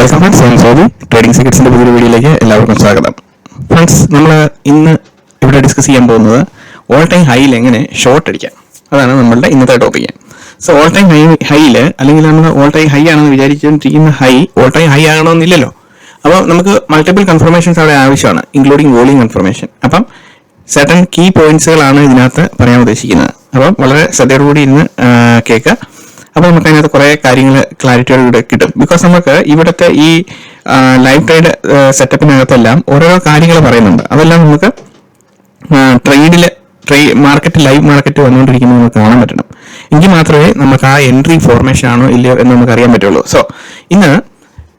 Welcome friends, ഞാൻ Sobi. Trading സീക്രട്സിന്റെ പുതിയൊരു വീഡിയോയിലേക്ക് എല്ലാവർക്കും സ്വാഗതം. ഫ്രണ്ട്സ്, നമ്മൾ ഇന്ന് ഇവിടെ ഡിസ്കസ് ചെയ്യാൻ പോകുന്നത് ഓൾ ടൈം ഹൈയിൽ എങ്ങനെ ഷോർട്ട് അടിക്കാം, അതാണ് നമ്മളുടെ ഇന്നത്തെ ടോപ്പിക്ക്. സോ ഓൾ ടൈം ഹൈയിൽ അല്ലെങ്കിൽ നമ്മൾ ഓൾ ടൈം ഹൈ ആണെന്ന് വിചാരിച്ചിരിക്കുന്ന ഹൈ ഓൾ ടൈം ഹൈ ആകണമെന്നില്ലല്ലോ. അപ്പോൾ നമുക്ക് മൾട്ടിപ്പിൾ കൺഫർമേഷൻസ് അവിടെ ആവശ്യമാണ്, ഇൻക്ലൂഡിങ് വോളിയം കൺഫർമേഷൻ. അപ്പം സെർട്ടൺ കീ പോയിന്റ്സുകളാണ് ഇതിനകത്ത് പറയാൻ ഉദ്ദേശിക്കുന്നത്. അപ്പം വളരെ ശ്രദ്ധയോടുകൂടി ഇരുന്ന് കേൾക്കുക. അപ്പോൾ നമുക്ക് അതിനകത്ത് കുറേ കാര്യങ്ങൾ ക്ലാരിറ്റിയോടെ കിട്ടും. ബിക്കോസ് നമുക്ക് ഇവിടുത്തെ ഈ ലൈവ് ട്രേഡ് സെറ്റപ്പിനകത്തെല്ലാം ഓരോരോ കാര്യങ്ങൾ പറയുന്നുണ്ട്. അതെല്ലാം നമുക്ക് മാർക്കറ്റ് ലൈവ് മാർക്കറ്റ് വന്നുകൊണ്ടിരിക്കുന്നത് നമുക്ക് കാണാൻ പറ്റണം. എങ്കിൽ മാത്രമേ നമുക്ക് ആ എൻട്രി ഫോർമേഷൻ ആണോ ഇല്ലയോ എന്ന് നമുക്ക് അറിയാൻ പറ്റുള്ളൂ. സോ ഇന്ന്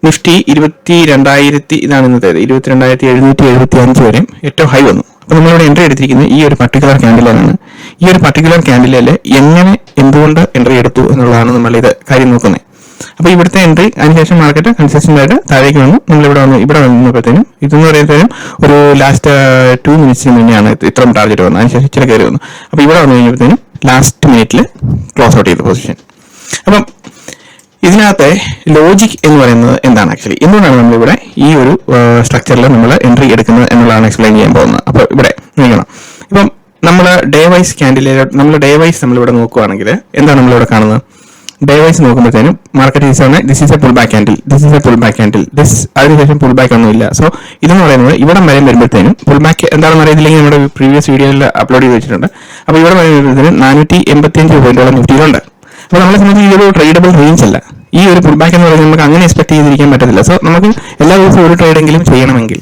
നിഫ്റ്റി 22,000 ഇതാണ് ഇന്നത്തേത്, 22,775 വരെ ഏറ്റവും ഹൈ വന്നു. അപ്പോൾ നമ്മളിവിടെ എൻട്രി എടുത്തിരിക്കുന്നത് ഈ ഒരു പർട്ടിക്കുലർ ക്യാൻഡിലാണ്. ഈ ഒരു പർട്ടിക്കുലർ ക്യാൻഡിലിൽ എങ്ങനെ എന്തുകൊണ്ട് എൻട്രി എടുത്തു എന്നുള്ളതാണ് നമ്മൾ ഇത് കാര്യം നോക്കുന്നത്. അപ്പോൾ ഇവിടുത്തെ എൻട്രി അതിനുശേഷം മാർക്കറ്റ് കൺസിസ്റ്റന്റ് ആയിട്ട് താഴേക്ക് വന്നു. ഇവിടെ വന്നപ്പോഴത്തേനും ഇതെന്ന് പറയുമ്പോഴത്തേനും ഒരു ലാസ്റ്റ് 2 മിനിറ്റ്സിന് മുന്നെയാണ് ഇത്രയും ടാർഗറ്റ് വന്നത്. അതിനുശേഷം ഇച്ചിരി കയറി വന്നു. അപ്പോൾ ഇവിടെ വന്നു കഴിഞ്ഞപ്പോഴത്തേനും ലാസ്റ്റ് മിനിറ്റിൽ ക്ലോസ് ഔട്ട് ചെയ്ത പൊസിഷൻ. അപ്പം ഇതിനകത്തെ ലോജിക് എന്ന് പറയുന്നത് എന്താണ്, ആക്ച്വലി എന്തുകൊണ്ടാണ് നമ്മളിവിടെ ഈ ഒരു സ്ട്രക്ചറിൽ നമ്മൾ എൻട്രി എടുക്കുന്നത് എന്നുള്ളതാണ് എക്സ്പ്ലെയിൻ ചെയ്യാൻ പോകുന്നത്. അപ്പോൾ ഇവിടെ നോക്കണം. ഇപ്പം നമ്മൾ ഡേ വൈസ് നമ്മളിവിടെ നോക്കുകയാണെങ്കിൽ എന്താണ് നമ്മളിവിടെ കാണുന്നത്? ഡേ വൈസ് നോക്കുമ്പോഴത്തേനും market this is a pull back candle, അതിനുശേഷം പുൾ ബാക്ക് ഒന്നുമില്ല. സോ ഇതെന്ന് പറയുന്നത് ഇവിടെ വരെ വരുമ്പോഴത്തേനും പുൾ ബാക്ക് എന്താണെന്ന് അറിയത്തില്ലെങ്കിൽ നമ്മുടെ പ്രീവിയസ് വീഡിയോയിൽ അപ്ലോഡ് ചെയ്ത് വെച്ചിട്ടുണ്ട്. അപ്പോൾ ഇവിടെ വരുമ്പോഴത്തേനും 485 പോയിന്റോളം നിഫ്റ്റിയിലുണ്ട്. അപ്പോൾ നമ്മളെ സംബന്ധിച്ച് ഇതൊരു ട്രേഡബിൾ റേഞ്ച് അല്ല. ഈ ഒരു പുൾ ബാക്ക് എന്ന് പറയുന്നത് നമുക്ക് അങ്ങനെ എക്സ്പെക്ട് ചെയ്തിരിക്കാൻ പറ്റത്തില്ല. സോ നമുക്ക് എല്ലാ ദിവസവും ഒരു ട്രേഡെങ്കിലും ചെയ്യണമെങ്കിൽ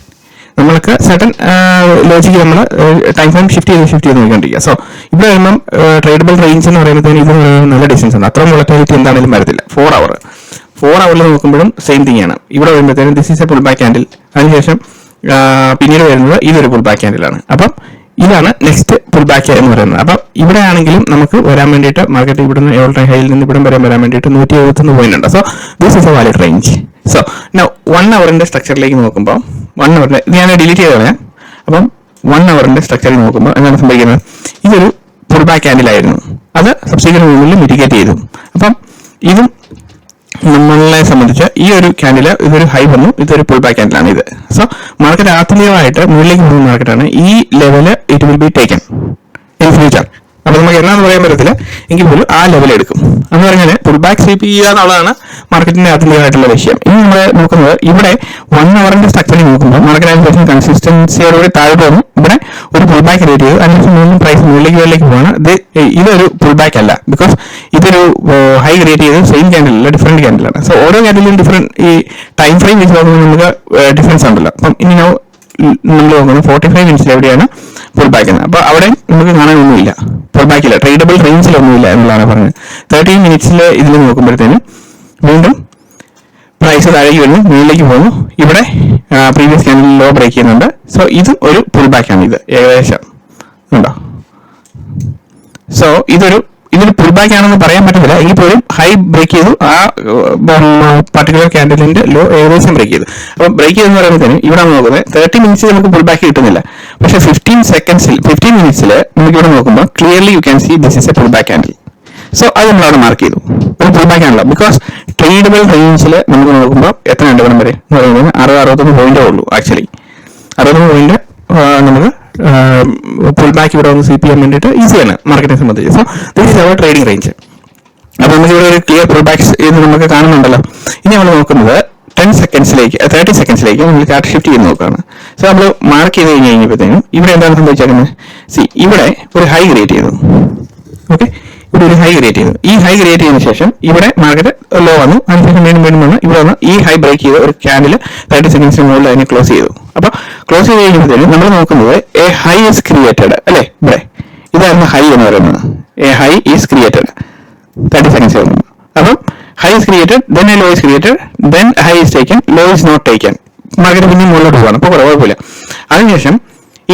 നമ്മൾക്ക് സർട്ടൻ ലോജിക്ക് നമ്മൾ ടൈം ഫ്രെയിം ഷിഫ്റ്റ് ചെയ്ത് നോക്കിക്കൊണ്ടിരിക്കുക. സോ ഇവിടെ വരുമ്പം ട്രേഡബിൾ റേഞ്ച് എന്ന് പറയുമ്പോഴത്തേന് ഇത് നല്ല ഡിസ്റ്റൻസ് ഉണ്ട്. അത്ര വോളറ്റിലിറ്റി എന്താണെങ്കിലും വരത്തില്ല. 4 അവറിൽ നോക്കുമ്പോഴും സെയിം തിങ് ആണ്. ഇവിടെ വരുമ്പോഴത്തേനും this is a pull back candle, അതിനുശേഷം പിന്നീട് വരുന്നത് ഇതൊരു പുൾ ബാക്ക് ക്യാൻഡിലാണ്. അപ്പം ഇതാണ് നെക്സ്റ്റ് പുൾ ബാക്ക് എന്ന് പറയുന്നത്. അപ്പം ഇവിടെ ആണെങ്കിലും നമുക്ക് വരാൻ വേണ്ടിയിട്ട് മാർക്കറ്റ് ഇവിടുന്ന് ഓൾ ടൈം ഹൈയിൽ നിന്ന് ഇവിടെ വരാൻ വേണ്ടിയിട്ട് 171 പോയിന്റ് ഉണ്ട്. So this is A valid range. So 1 അവറിന്റെ സ്ട്രക്ചറിലേക്ക് നോക്കുമ്പോൾ 1 അവറിന്റെ ഞാൻ ഡിലീറ്റ് ചെയ്ത് കളയാം. അപ്പം 1 അവറിന്റെ സ്ട്രക്ചറിൽ നോക്കുമ്പോൾ എന്താണ് സംഭവിക്കുന്നത്? ഇതൊരു പുൾ ബാക്ക് ക്യാൻഡിലായിരുന്നു, അത് സബ്സിക്വന്റ് മൂവ്മെന്റിൽ മിറ്റിഗേറ്റ് ചെയ്തു. അപ്പം ഇതും നമ്മളെ സംബന്ധിച്ച് ഈ ഒരു ക്യാൻഡില് ഇതൊരു ഹൈ വന്നു, ഇതൊരു പുൾ ബാക്ക് ക്യാൻഡിലാണ് ഇത്. സോ മാർക്കറ്റ് ആത്യന്തികമായിട്ട് മുകളിലേക്ക് പോകുന്ന മാർക്കറ്റാണ്. ഈ level it will be taken in future. അപ്പൊ നമുക്ക് എന്നാന്ന് പറയാൻ പറ്റത്തില്ല, എങ്കിൽ പോലും ആ ലെവൽ എടുക്കും എന്ന് പറഞ്ഞാൽ പുൾ ബാക്ക് സ്വീപ്പ് ചെയ്യുക എന്നുള്ളതാണ് മാർക്കറ്റിന്റെ ആത്യന്തികമായിട്ടുള്ള വിഷയം. ഇനി നമ്മൾ നോക്കുന്നത് ഇവിടെ 1 അവറിന്റെ സ്ട്രക്ചറിൽ നോക്കുമ്പോൾ മാർക്കറ്റ് അതിനുശേഷം കൺസിസ്റ്റൻസിയോടുകൂടി താഴോട്ട് വന്നു. ഇവിടെ ഒരു പുൾ ബാക്ക് റേറ്റ് ചെയ്തു, അതിനുശേഷം വീണ്ടും പ്രൈസ് മുകളിലേക്ക് പോവാണ്. ഇതൊരു പുൾ ബാക്ക് അല്ല, ബിക്കോസ് ഇതൊരു ഹൈ റേറ്റ് ചെയ്ത് സെയിം ക്യാൻഡിൽ അല്ല, ഡിഫറെന്റ് ക്യാൻഡിലാണ്. സോ ഓരോ ക്യാൻഡിലും ഡിഫറെന്റ് ഈ ടൈം ഫ്രെയിം വെച്ച് നോക്കുമ്പോൾ നമുക്ക് ഡിഫറൻസ് ഉണ്ടല്ലോ. അപ്പം ഇനി നമ്മൾ നോക്കുന്നത് 45 മിനിറ്റ്സിൽ എവിടെയാണ് പുൾ ബാക്ക് എന്ന്. അപ്പോൾ അവിടെ നമുക്ക് കാണാനൊന്നുമില്ല, പുൾ ബാക്കില്ല, ട്രേഡബിൾ റേഞ്ചിലൊന്നുമില്ല എന്നുള്ളതാണ് പറഞ്ഞത്. 13 മിനിറ്റ്സിൽ ഇതിൽ നോക്കുമ്പോഴത്തേനും വീണ്ടും പ്രൈസ് താഴേക്ക് വരുന്നു, മുകളിലേക്ക് പോകുന്നു. ഇവിടെ പ്രീവിയസ് ക്യാൻഡിൽ ലോ ബ്രേക്ക് ചെയ്യുന്നുണ്ട്. സോ ഇതും ഒരു പുൾ ബാക്കാണ്. ഇത് ഏകദേശം ഉണ്ടോ? സോ ഇതൊരു പുൾ ബാക്ക് ആണെന്ന് പറയാൻ പറ്റത്തില്ല, എങ്കിൽ പോലും ഹൈ ബ്രേക്ക് ചെയ്തു. ആ പർട്ടിക്കുലർ ക്യാൻഡിലിന്റെ ലോ ഏകദേശം ബ്രേക്ക് ചെയ്തു. അപ്പൊ ബ്രേക്ക് ചെയ്തെന്ന് പറയുമ്പോഴത്തേനും ഇവിടെ നോക്കുന്നത് 30 മിനിറ്റ്സിൽ നമുക്ക് പുൾ ബാക്ക് കിട്ടുന്നില്ല. പക്ഷെ 15 മിനിറ്റ്സിൽ നമുക്ക് ഇവിടെ നോക്കുമ്പോൾ clearly you can see this is a pull back candle. So അത് നമ്മളവിടെ മാർക്ക് ചെയ്തു, ഒരു പുൾ ബാക്ക് ആണല്ലോ. ബിക്കോസ് ട്രേഡബിൾ റേഞ്ചിൽ നമുക്ക് നോക്കുമ്പോൾ എത്ര ഉണ്ട് ഇവിടെ വരെ എന്ന് പറയുന്നത് 60-61 പോയിന്റേ ഉള്ളൂ. ആക്ച്വലി 60 പോയിന്റ് നമുക്ക് പുൾ ബാക്ക് ഇവിടെ വന്ന് സ്വീപ്പ് ചെയ്യാൻ വേണ്ടിയിട്ട് ഈസിയാണ് മാർക്കറ്റിനെ സംബന്ധിച്ച്. So this is our trading range. അപ്പോൾ നമുക്ക് ഇവിടെ ഒരു ക്ലിയർ പുൾ ബാക്ക് ഇത് നമുക്ക് കാണുന്നുണ്ടല്ലോ. ഇനി നമ്മൾ നോക്കുന്നത് 30 സെക്കൻഡ്സിലേക്ക് നമ്മൾ ചാർട്ട് ഷിഫ്റ്റ് ചെയ്ത് നോക്കുകയാണ്. സോ നമ്മൾ മാർക്ക് ചെയ്ത് കഴിഞ്ഞപ്പോഴത്തേനും ഇവിടെ എന്താണ് സംഭവിച്ചേക്കുന്നത്? ഇവിടെ ഒരു ഹൈ ക്രിയേറ്റ് ചെയ്തു. ഓക്കെ, ഇവിടെ ഒരു ഹൈ ക്രിയേറ്റ് ചെയ്തു. ഈ ഹൈ ക്രിയേറ്റ് ചെയ്തതിനു ശേഷം ഇവിടെ മാർക്കറ്റ് ലോ വന്നു, അതിനുശേഷം വീണ്ടും വന്നു. ഇവിടെ വന്ന് ഈ ഹൈ ബ്രേക്ക് ചെയ്ത് ഒരു ക്യാൻഡിൽ 30 സെക്കൻഡ്സിന് മുകളിൽ അതിനെ ക്ലോസ് ചെയ്തു. അപ്പൊ ക്ലോസ് ചെയ്ത് കഴിയുമ്പോഴത്തേനും നമ്മൾ നോക്കുന്നത് എ ഹൈ ഈസ് ക്രിയേറ്റഡ് അല്ലേ. ഇവിടെ ഇതായിരുന്നു ഹൈ എന്ന് പറയുന്നത്. A high is created 30 seconds വന്നു. അപ്പം high is created, then a low is created, then high is taken, low is not taken. Market പിന്നെ മുകളിലോട്ട് പോകാണ്. അപ്പോൾ കുഴപ്പമില്ല. അതിനുശേഷം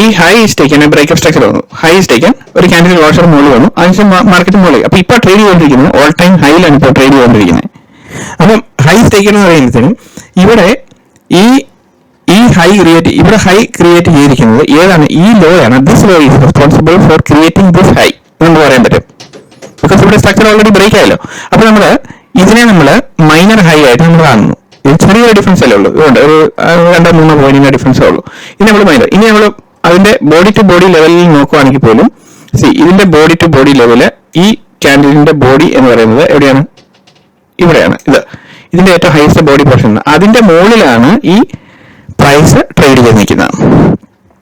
ഈ high is taken breakup structure വന്നു. ഹൈ ഈസ് ടേക്കൻ ഒരു ക്യാൻഡിൽ വാഷർ മുകളിൽ വന്നു, അതിനുശേഷം മാർക്കറ്റ് മുകളിൽ. അപ്പൊ ഇപ്പൊ ട്രേഡ് ചെയ്തുകൊണ്ടിരിക്കുന്നത് ഓൾ ടൈം ഹൈയിലാണ് ഇപ്പോൾ ട്രേഡ് ചെയ്തുകൊണ്ടിരിക്കുന്നത്. അപ്പം ഹൈ ഈസ് ടേക്കൻ എന്ന് പറയുമ്പോഴത്തേനും ഇവിടെ ഈ ഹൈ ക്രിയേറ്റ് ചെയ്തിരിക്കുന്നത് ഏതാണ്? ഈ ലോ ആണ്. This law is responsible for creating this high എന്ന് പറയാൻ പറ്റും. ബിക്കോസ് ഇവിടെ സ്ട്രക്ചർ ഓൾറെഡി ബ്രേക്ക് ആയല്ലോ. അപ്പൊ ഇതിനെ നമ്മൾ മൈനർ ഹൈ ആയിട്ട് നമ്മൾ കാണുന്നു. ചെറിയൊരു ഡിഫറൻസ് അല്ലേ ഉള്ളൂ, ഇതുകൊണ്ട് ഒരു 2-3 പോയിന്റിന്റെ ഡിഫറൻസേ ഉള്ളൂ. ഇനി നമ്മൾ അതിന്റെ ബോഡി ടു ബോഡി ലെവലിൽ നോക്കുകയാണെങ്കിൽ പോലും ഇതിന്റെ ബോഡി ടു ബോഡി ലെവല് ഈ ക്യാൻഡിലിന്റെ ബോഡി എന്ന് പറയുന്നത് എവിടെയാണ്? ഇവിടെയാണ്. ഇതിന്റെ ഏറ്റവും ഹൈസ്റ്റ് ബോഡി പോർഷൻ, അതിന്റെ മുകളിലാണ് ഈ പ്രൈസ് ട്രേഡ് ചെയ്ത് നിൽക്കുന്നത്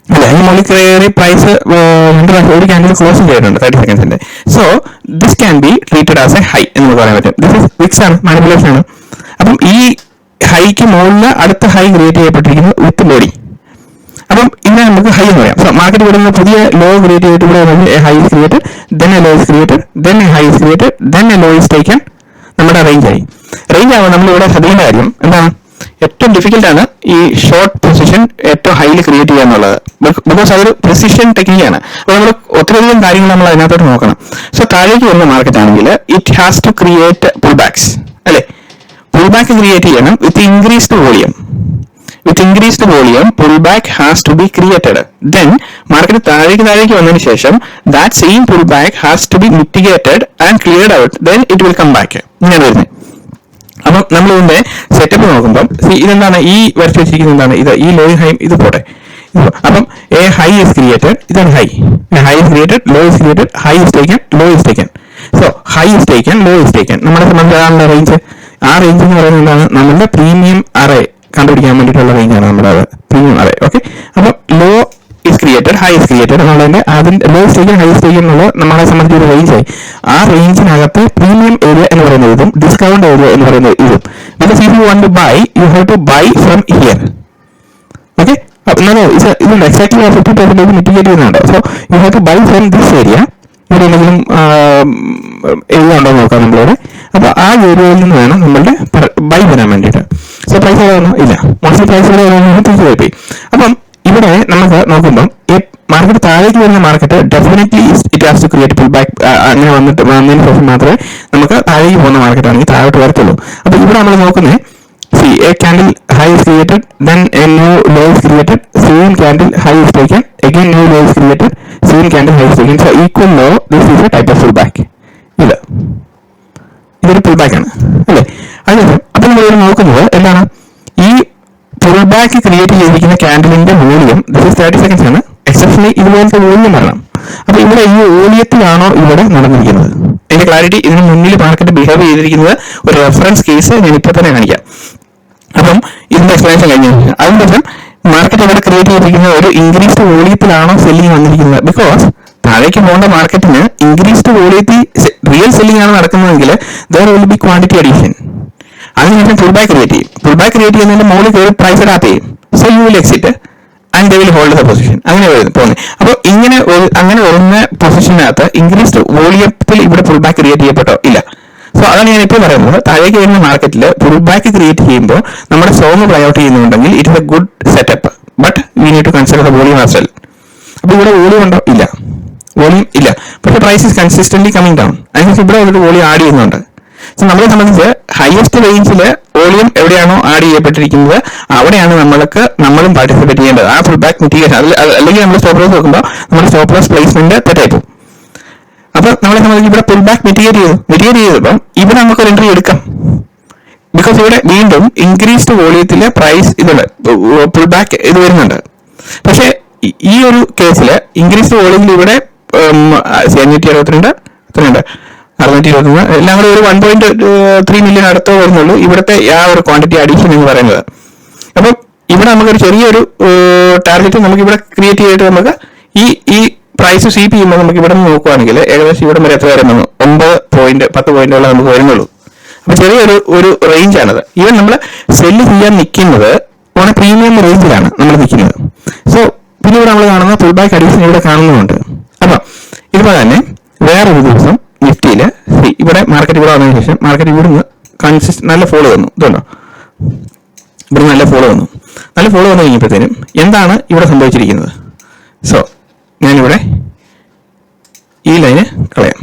അല്ലെ. അതിന് മുകളിൽ കയറി പ്രൈസ് ഒരു ക്യാൻഡിൽ ക്ലോസ് ചെയ്തിട്ടുണ്ട് 30 സെക്കൻഡ്സിന്റെ. So this can be treated as a high എന്ന് പറയാൻ പറ്റും. ദിസ് ഇസ് വിക്സ് ആണ്, മാനിപ്പുലേഷൻ ആണ്. അപ്പം ഈ ഹൈക്ക് മുകളിൽ അടുത്ത ഹൈ ക്രിയേറ്റ് ചെയ്യപ്പെട്ടിരിക്കുന്നത് വിത്ത് ബോഡി. അപ്പം ഇതിനെ നമുക്ക് ഹൈ എന്ന് പറയാം. സോ മാർക്കറ്റ് വരുന്ന പുതിയ ലോ ക്രിയേറ്റ് ചെയ്തിട്ട് ഇവിടെ high is created, then a low is created, then a high is created, then a low is taken. നമ്മുടെ റേഞ്ച് ആവുമ്പോൾ നമ്മളിവിടെ ശ്രദ്ധിക്കേണ്ട കാര്യം എന്താണ്? ഏറ്റവും ഡിഫിക്കൽട്ട് ആണ് ഈ ഷോർട്ട് പൊസിഷൻ ഏറ്റവും ഹൈലി ക്രിയേറ്റ് ചെയ്യുക എന്നുള്ളത്. ബിക്കോസ് അതൊരു പ്രിസിഷൻ ടെക്നിക്കാണ്. അപ്പോൾ നമ്മൾ ഒത്തിരിയധികം കാര്യങ്ങൾ നമ്മൾ അതിനകത്തോട്ട് നോക്കണം. സോ താഴേക്ക് വരുന്ന മാർക്കറ്റ് ആണെങ്കിൽ it has to create pull backs അല്ലെ. പുൾ ബാക്ക് ക്രിയേറ്റ് ചെയ്യണം with increased volume. With increased volume, pullback has to be created. Then, market താഴേക്ക് വന്നതിന് ശേഷം that same pullback has to be mitigated and cleared out. Then it will come back. ഇങ്ങനെ വരുന്നത്. അപ്പം നമ്മൾ ഇതിന്റെ setup നോക്കുമ്പോൾ ഇതെന്താണ് ഈ വരച്ച് വെച്ചിരിക്കുന്നത്? എന്താണ് ഇത്? ഈ ലോ ഹൈ ഇത് പോട്ടെ. അപ്പം എ ഹൈ ഇസ് ക്രിയേറ്റഡ്, ഇതാണ് high. High is created, low is created, high is taken, low is taken. So high is taken, low is taken. നമ്മളെ സംബന്ധിച്ച റേഞ്ച്, ആ റേഞ്ച് എന്ന് പറയുന്നത് എന്താണ്? നമ്മളുടെ പ്രീമിയം അറേ കണ്ടുപിടിക്കാൻ വേണ്ടിയിട്ടുള്ള റേഞ്ചാണ് നമ്മുടെ പ്രീമിയം അറേ. ഓക്കെ, അപ്പൊ low is created, high is created എന്നുള്ളതിന്റെ അതിന്റെ ലോ സ്റ്റേക്കൻ, ഹൈ സ്റ്റേക്കൻ എന്നുള്ളത് നമ്മളെ സംബന്ധിച്ച ഒരു റേഞ്ചായി. ആ റേഞ്ചിനകത്ത് പ്രീമിയം ഏരിയ എന്ന് പറയുന്ന ഇതും ഡിസ്കൗണ്ട് ഏരിയ എന്ന് പറയുന്ന ഇതും. Because if you want to buy, you have to buy from here. Okay, ഇതുണ്ട് എക്സാക്ട്ലി 50% മിറ്റിഗേറ്റ് ചെയ്യുന്നുണ്ട്. So you have to buy from this area. ഇവിടെ എന്തെങ്കിലും ഏരിയ ഉണ്ടോ നോക്കാം നമ്മളിവിടെ. അപ്പൊ ആ ഏരിയയിൽ നിന്ന് വേണം നമ്മളുടെ ബൈ വരാൻ വേണ്ടിയിട്ട്. സോ പ്രൈസ് എവിടെ ഇല്ല, മോസ്റ്റ്ലി പ്രൈസ് തിരിച്ചു പോയി. അപ്പം ഇവിടെ നമുക്ക് നോക്കുമ്പോൾ മാർക്കറ്റ് താഴേക്ക് വരുന്ന market definitely it has to create pull back. അങ്ങനെ വന്നതിന് ശേഷം മാത്രമേ നമുക്ക് താഴേക്ക് പോകുന്ന മാർക്കറ്റ് ആണെങ്കിൽ താഴോട്ട് വരത്തുള്ളൂ. അപ്പൊ ഇവിടെ നമ്മൾ നോക്കുന്നത് a candle high is created, then a new low is created, same candle high is taken, again new low is created, same candle high is taken. So equal low, this is a type of pullback. ഇതൊരു pull back ആണ് അല്ലേ. അതിനുശേഷം അപ്പൊ നമ്മൾ നോക്കുന്നത് എന്താണ്? ഈ pull back create ചെയ്തിരിക്കുന്ന ക്യാൻഡിലിന്റെ വോളിയം ദിസ് ഇസ് 30 സെക്കൻഡ്സ് ആണ്. എക്സെപ്ഷനലി ഇതുപോലത്തെ വോളിയം വരണം. അപ്പൊ ഇവിടെ ഈ വോളിയത്തിലാണോ ഇവിടെ നടന്നിരിക്കുന്നത്? അതിന്റെ ക്ലാരിറ്റി ഇതിന് മുന്നിൽ മാർക്കറ്റ് ബിഹേവ് ചെയ്തിരിക്കുന്നത് ഒരു റെഫറൻസ് കേസ് ഞാൻ ഇപ്പൊ തന്നെ കാണിക്കാം. അപ്പം ഇതിന്റെ എക്സ്പ്ലനേഷൻ കഴിഞ്ഞു. അതിനുശേഷം മാർക്കറ്റ് ഇവിടെ ക്രിയേറ്റ് ചെയ്തിരിക്കുന്ന ഒരു ഇൻക്രീസ്ഡ് വോളിയത്തിലാണോ സെല്ലിംഗ് വന്നിരിക്കുന്നത്? ബിക്കോസ് താഴേക്ക് പോകേണ്ട മാർക്കറ്റിന് ഇൻക്രീസ്ഡ് വോളിയത്തിൽ റിയൽ സെല്ലിംഗ് ആണ് നടക്കുന്നതെങ്കിൽ there will be quantity addition. അതിനുശേഷം പുൾ ബാക്ക് ക്രിയേറ്റ് ചെയ്യും. പുൾ ബാക്ക് ക്രിയേറ്റ് ചെയ്യുന്നതിന്റെ മുകളിൽ കയറി പ്രൈസ് അഡാപ്റ്റ് ചെയ്യും. So you will exit and they will hold the position. അങ്ങനെ പോകുന്നത്. അപ്പോൾ അങ്ങനെ വരുന്ന പൊസിഷനകത്ത് ഇൻക്രീസ്ഡ് വോളിയത്തിൽ ഇവിടെ പുൾ ബാക്ക് ക്രിയേറ്റ് ചെയ്യപ്പെട്ടോ ഇല്ല. സോ അതാണ് ഞാൻ ഇപ്പോൾ പറയുന്നത്. താഴേക്ക് വരുന്ന മാർക്കറ്റിൽ പുൾ ബാക്ക് ക്രിയേറ്റ് ചെയ്യുമ്പോൾ നമ്മുടെ സോങ് പ്ലേ ഔട്ട് ചെയ്യുന്നുണ്ടെങ്കിൽ it is a good setup. But we need to consider the volume as well. അപ്പൊ ഇവിടെ വോളിയം ഉണ്ടോ? ഇല്ല, വോളിയം ഇല്ല. പക്ഷേ price is consistently coming down. അതിനകത്ത് ഇവിടെ ഒരു വോളിയം ആഡ് ചെയ്യുന്നുണ്ട്. സോ നമ്മളെ സംബന്ധിച്ച് ഹയസ്റ്റ് റേഞ്ചിൽ വോളിയം എവിടെയാണോ ആഡ് ചെയ്യപ്പെട്ടിരിക്കുന്നത് അവിടെയാണ് നമ്മളും പാർട്ടിസിപ്പേറ്റ് ചെയ്യേണ്ടത്. ആ ഫുൾ ബാക്ക് മിറ്റിഗേഷൻ. അല്ലെങ്കിൽ നമ്മൾ സ്റ്റോപ്പ് ലോസ് നോക്കുമ്പോൾ നമ്മുടെ സ്റ്റോപ്പ് ലോസ് പ്ലേസ്മെന്റ് തെറ്റായി പോകും. അപ്പൊ നമ്മളെ സംബന്ധിച്ച് ഇവിടെ പുൾ ബാക്ക് മിറ്റിഗേറ്റ് ചെയ്തപ്പം ഇവിടെ നമുക്ക് ഒരു എൻട്രി എടുക്കാം. ബിക്കോസ് ഇവിടെ വീണ്ടും ഇൻക്രീസ്ഡ് വോളിയത്തിലെ പ്രൈസ് ഇതുണ്ട്, പുൾ ബാക്ക് ഇത് വരുന്നുണ്ട്. പക്ഷെ ഈ ഒരു കേസിൽ ഇൻക്രീസ്ഡ് വോളിയത്തിൽ ഇവിടെ 562 എത്രയുണ്ട്, 621, എല്ലാം കൂടെ ഒരു 1.3 മില്യൺ അടുത്തേ വരുന്നുള്ളൂ ഇവിടുത്തെ ആ ഒരു ക്വാണ്ടിറ്റി അഡീഷൻ എന്ന് പറയുന്നത്. അപ്പം ഇവിടെ നമുക്കൊരു ചെറിയൊരു ടാർഗറ്റ് നമുക്ക് ഇവിടെ ക്രിയേറ്റ് ചെയ്തിട്ട് നമുക്ക് ഈ പ്രൈസ് സ്വീപ്പ് ചെയ്യുമ്പോൾ നമുക്ക് ഇവിടെ നിന്ന് നോക്കുകയാണെങ്കിൽ ഏകദേശം ഇവിടെ വരെ എത്ര വരെ വന്നു? 10 പോയിന്റോളം നമുക്ക് വരുന്നുള്ളൂ. അപ്പൊ ചെറിയൊരു റേഞ്ചാണത്. ഈവൻ നമ്മൾ സെല്ല് ചെയ്യാൻ നിൽക്കുന്നത് ഓൺ പ്രീമിയം റേഞ്ചിലാണ് നമ്മൾ നിൽക്കുന്നത്. സോ പിന്നെ ഇവിടെ നമ്മൾ കാണുന്ന പുൾ ബാക്ക് അഡീഷൻ ഇവിടെ കാണുന്നുണ്ട്. അപ്പൊ ഇതുപോലെ തന്നെ വേറൊരു ദിവസം നിഫ്റ്റിയില് ഇവിടെ മാർക്കറ്റ് ഇവിടെ വന്നതിന് ശേഷം മാർക്കറ്റ് ഇവിടുന്ന് നല്ല ഫോളോ വന്നു. ഇതുണ്ടോ, ഇവിടെ നല്ല ഫോളോ വന്നു കഴിഞ്ഞപ്പോഴത്തേനും എന്താണ് ഇവിടെ സംഭവിച്ചിരിക്കുന്നത്? സോ ഞാനിവിടെ ഈ ലൈന് കളയാം.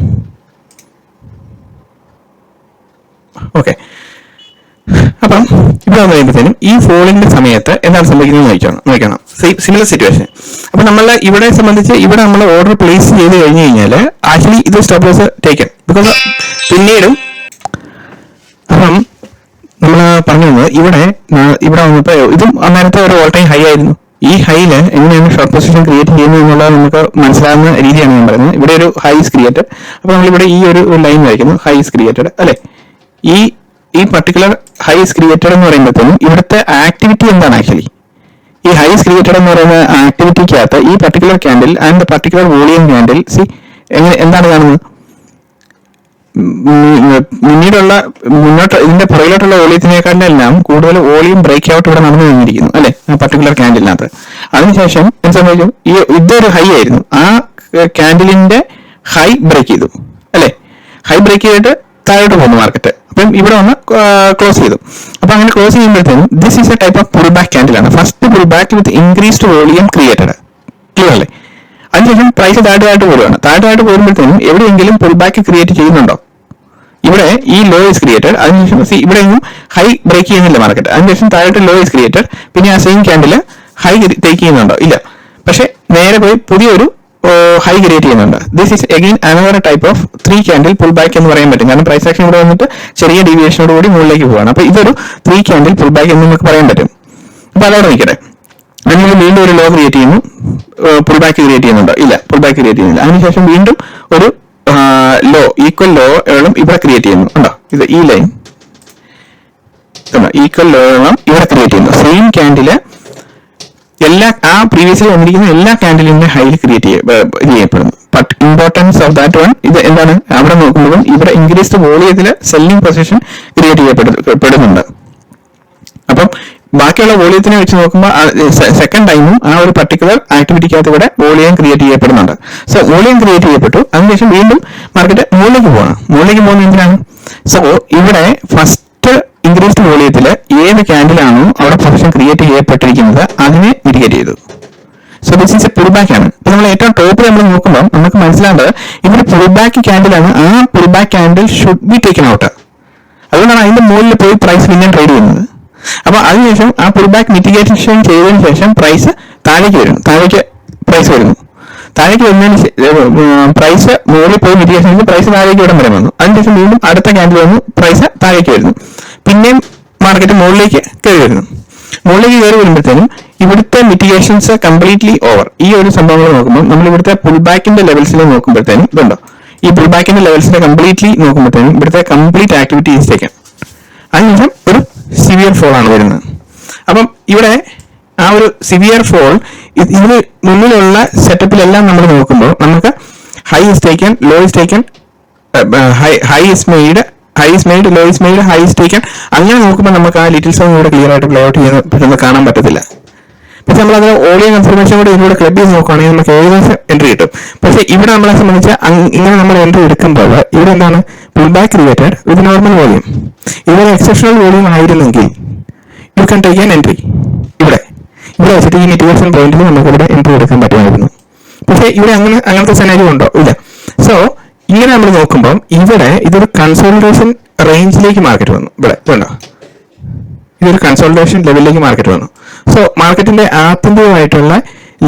ഓക്കെ, അപ്പം ഇവിടെ വന്നു കഴിയുമ്പോഴത്തേനും ഈ ഫോളിന്റെ സമയത്ത് എന്താണ് സംഭവിക്കുന്നത് നോക്കണം. Similar situation. അപ്പൊ നമ്മൾ ഇവിടെ സംബന്ധിച്ച് ഇവിടെ നമ്മൾ ഓർഡർ പ്ലേസ് ചെയ്ത് കഴിഞ്ഞു കഴിഞ്ഞാൽ ആക്ച്വലി ഇത് സ്റ്റോപ്പ് ലോസ് ടേക്കൻ. ബിക്കോസ് പിന്നീടും അപ്പം നമ്മൾ പറഞ്ഞു വന്നത് ഇവിടെ വന്നപ്പോ ഇതും അന്നേരത്തെ ഒരു ഓൾ ടൈം ഹൈ ആയിരുന്നു. ഈ ഹൈയില് എങ്ങനെയാണ് ഷോർട്ട് പൊസിഷൻ ക്രിയേറ്റ് ചെയ്യുന്നത് എന്നുള്ളത് നമുക്ക് മനസ്സിലാകുന്ന രീതിയാണ് ഞാൻ പറയുന്നത്. ഇവിടെ ഒരു ഹൈ ഈസ് ക്രിയേറ്റഡ്. അപ്പൊ നമ്മളിവിടെ ഈ ഒരു ലൈൻ വരയ്ക്കുന്നു, ഹൈ ഈസ് ക്രിയേറ്റഡ് അല്ലെ. ഈ പർട്ടിക്കുലർ ഹൈ ഈസ് ക്രിയേറ്റഡ് എന്ന് പറയുമ്പോഴത്തേനും ഇവിടുത്തെ ആക്ടിവിറ്റി എന്താണ് ആക്ച്വലി? ഈ ഹൈ ഈസ് ക്രിയേറ്റഡ് എന്ന് പറയുന്ന ആക്ടിവിറ്റിക്കകത്ത് ഈ particular candle and particular volume candle എന്താണ് കാണുന്നത്? മുന്നോട്ട് ഇതിന്റെ പുറകിലോട്ടുള്ള വോളിയത്തിനേക്കാളെല്ലാം കൂടുതൽ വോളിയം ബ്രേക്ക് ഔട്ട് ഇവിടെ നടന്നു കഴിഞ്ഞിരിക്കുന്നു അല്ലെ, ആ പർട്ടിക്കുലർ ക്യാൻഡിലിനകത്ത്. അതിനുശേഷം എന്ത് സംഭവിച്ചു? ഇതൊരു ഹൈ ആയിരുന്നു, ആ ക്യാൻഡിലിന്റെ ഹൈ ബ്രേക്ക് ചെയ്തു അല്ലെ. ഹൈ ബ്രേക്ക് ചെയ്തിട്ട് താഴോട്ട് പോകുന്നു മാർക്കറ്റ്. അപ്പം ഇവിടെ വന്ന് ക്ലോസ് ചെയ്തു. അപ്പൊ അങ്ങനെ ക്ലോസ് ചെയ്യുമ്പോഴത്തേനും this is a type of pull back ക്യാൻഡിലാണ്. First pull back with increased volume created, clear അല്ലേ? അതിനുശേഷം പ്രൈസ് താഴോട്ട് പോരുകയാണ്. താഴോട്ട് പോരുമ്പോഴത്തേനും എവിടെയെങ്കിലും പുൾ ബാക്ക് ക്രിയേറ്റ് ചെയ്യുന്നുണ്ടോ? ഇവിടെ ഈ ലോ ഇസ് ക്രിയേറ്റഡ്. അതിനുശേഷം ഇവിടെ ഒന്നും ഹൈ ബ്രേക്ക് ചെയ്യുന്നില്ല മാർക്കറ്റ്. അതിനുശേഷം താഴോട്ട് ലോ ഇസ് ക്രിയേറ്റഡ്. പിന്നെ ആ സെയിം ക്യാൻഡിൽ ഹൈ ടേക്ക് ചെയ്യുന്നുണ്ടോ? ഇല്ല. പക്ഷെ നേരെ പോയി പുതിയൊരു ഹൈ ക്രിയേറ്റ് ചെയ്യുന്നുണ്ട്. This is again another type of 3 candle pull back എന്ന് പറയാൻ പറ്റും. കാരണം പ്രൈസ് ആക്ഷൻ ഇവിടെ വന്നിട്ട് ചെറിയ ഡീവിയേഷനോട് കൂടി മുകളിലേക്ക് പോവാണ്. അപ്പൊ ഇതൊരു 3 ക്യാൻഡിൽ പുൾ ബാക്ക് എന്ന് നമുക്ക് പറയാൻ പറ്റും. അപ്പൊ അതോടെ നിൽക്കട്ടെ. അതിന് വീണ്ടും ഒരു ലോ ക്രിയേറ്റ് ചെയ്യുന്നു, പുൾ ബാക്ക് ക്രിയേറ്റ് ചെയ്യുന്നുണ്ടോ? ഇല്ല, പുൾ ബാക്ക് ക്രിയേറ്റ് ചെയ്യുന്നില്ല. അതിനുശേഷം വീണ്ടും ഒരു ലോ, ഈക്വൽ ലോകളും ഇവിടെ ക്രിയേറ്റ് ചെയ്യുന്നു. ഉണ്ടോ? ഇത് ഈ ലൈൻ ഈക്വൽ ലോകളും ഇവിടെ ക്രിയേറ്റ് ചെയ്യുന്നു. സെയിം ക്യാൻഡില് ആ പ്രീവിയസ്ലി വന്നിരിക്കുന്ന എല്ലാ ക്യാൻഡിലിന്റെ ഹൈയിൽ ക്രിയേറ്റ് ചെയ്യപ്പെടുന്നു. But importance of that one ഇത് എന്താണ്? അവിടെ നോക്കുമ്പോഴും ഇവിടെ ഇൻക്രീസ്ഡ് വോളിയത്തില് സെല്ലിംഗ് പൊസിഷൻ ക്രിയേറ്റ് ചെയ്യപ്പെടുന്നുണ്ട്. അപ്പം ബാക്കിയുള്ള വോളിയത്തിനെ വെച്ച് നോക്കുമ്പോൾ സെക്കൻഡ് ടൈമും ആ ഒരു പർട്ടിക്കുലർ ആക്ടിവിറ്റിക്കകത്ത് ഇവിടെ വോളിയം ക്രിയേറ്റ് ചെയ്യപ്പെടുന്നുണ്ട്. സോ വോളിയം ക്രിയേറ്റ് ചെയ്യപ്പെട്ടു. അതിനുശേഷം വീണ്ടും മാർക്കറ്റ് മുകളിലേക്ക് പോകണം. മുകളിലേക്ക് പോകുന്നത് എന്തിനാണ്? സോ ഇവിടെ ഫസ്റ്റ് ഇൻക്രീസ്ഡ് വോളിയത്തിൽ ഏത് ക്യാൻഡിലാണോ അവിടെ പൊസിഷൻ ക്രിയേറ്റ് ചെയ്യപ്പെട്ടിരിക്കുന്നത് അതിനെ മിറ്റിഗേറ്റ് ചെയ്തു. So this is a pull back ആണ്. ഇപ്പൊ നമ്മൾ ഏറ്റവും ടോപ്പിൽ നമ്മൾ നോക്കുമ്പോൾ നമുക്ക് മനസ്സിലാവേണ്ടത് ഇവിടെ പുൾ ബാക്ക് ക്യാൻഡിലാണ്. ആ pull back candle should be taken out. അതുകൊണ്ടാണ് അതിന്റെ മുകളിൽ പോയി പ്രൈസ് പിന്നെ ട്രേഡ് ചെയ്യുന്നത്. അപ്പൊ അതിനുശേഷം ആ പുൾ ബാക്ക് മിറ്റിഗേഷൻ ചെയ്തതിനു ശേഷം പ്രൈസ് താഴേക്ക് വരുന്നു. പ്രൈസ് വരുന്നു. താഴേക്ക് വരുന്നതിന് പ്രൈസ് മുകളിൽ പോയി മിറ്റിഗേഷൻ ചെയ്ത് പ്രൈസ് താഴേക്ക് ഇടം വരെ വന്നു. അതിനുശേഷം വീണ്ടും അടുത്ത ക്യാൻഡിൽ വന്നു, പ്രൈസ് താഴേക്ക് വരുന്നു. പിന്നെയും മാർക്കറ്റ് മുകളിലേക്ക് കയറി വരുന്നു. മുകളിലേക്ക് കയറി വരുമ്പോഴത്തേനും ഇവിടുത്തെ മിറ്റിഗേഷൻസ് കംപ്ലീറ്റ്ലി ഓവർ. ഈ ഒരു സംഭവങ്ങൾ നോക്കുമ്പോൾ നമ്മൾ ഇവിടുത്തെ പുൾ ബാക്കിന്റെ ലെവൽസിൽ നോക്കുമ്പോഴത്തേനും ഇതുണ്ടോ, ഈ പുൾ ബാക്കിന്റെ ലെവൽസിനെ കംപ്ലീറ്റ്ലി നോക്കുമ്പോഴത്തേനും ഇവിടുത്തെ കംപ്ലീറ്റ് ആക്ടിവിറ്റി ഈസ്റ്റേക്കാണ്. അതിനുശേഷം ഒരു സിവിയർ ഫോൾ ആണ് വരുന്നത്. അപ്പം ഇവിടെ ആ ഒരു സിവിയർ ഫോൾ ഇതിന് മുന്നിലുള്ള സെറ്റപ്പിലെല്ലാം നമ്മൾ നോക്കുമ്പോൾ നമുക്ക് high is taken, low is taken, high is made, low is made, high is taken. അങ്ങനെ നോക്കുമ്പോൾ നമുക്ക് ആ ലിറ്റിൽ സോങ് ഇവിടെ ക്ലിയർ ആയിട്ട് പ്ലേ ഔട്ട് ചെയ്യുന്ന കാണാൻ പറ്റത്തില്ല. പക്ഷെ നമ്മൾ അതിന് ഓഡിയോ കൺഫർമേഷൻ കൂടെ ഇതിലൂടെ ക്ലബ് ചെയ്ത് നോക്കുകയാണെങ്കിൽ നമുക്ക് ഏകദേശം എൻട്രി കിട്ടും. പക്ഷെ ഇവിടെ നമ്മളെ സംബന്ധിച്ച് ഇങ്ങനെ നമ്മൾ എൻട്രി എടുക്കുമ്പോൾ ഇവിടെ എന്താണ്? Pull back created with normal volume. ഇവിടെ എക്സെപ്ഷണൽ വോളിയം ആയിരുന്നെങ്കിൽ you can take an entry. ഇവിടെ വെച്ചിട്ട് ഈ മിറ്റിഗേഷൻ പോയിന്റിൽ നമുക്ക് ഇവിടെ എൻട്രി എടുക്കാൻ പറ്റുമായിരുന്നു. പക്ഷെ ഇവിടെ അങ്ങനത്തെ സെനാരിയോ ഉണ്ടോ? ഇല്ല. സോ ഇങ്ങനെ നമ്മൾ നോക്കുമ്പോൾ ഇവിടെ ഇതൊരു കൺസോളിഡേഷൻ റേഞ്ചിലേക്ക് മാർക്കറ്റ് വന്നു. ഇവിടെ വേണ്ട, ഇതൊരു കൺസോളിഡേഷൻ ലെവലിലേക്ക് മാർക്കറ്റ് വന്നു. സോ മാർക്കറ്റിന്റെ ആത്യന്തികമായിട്ടുള്ള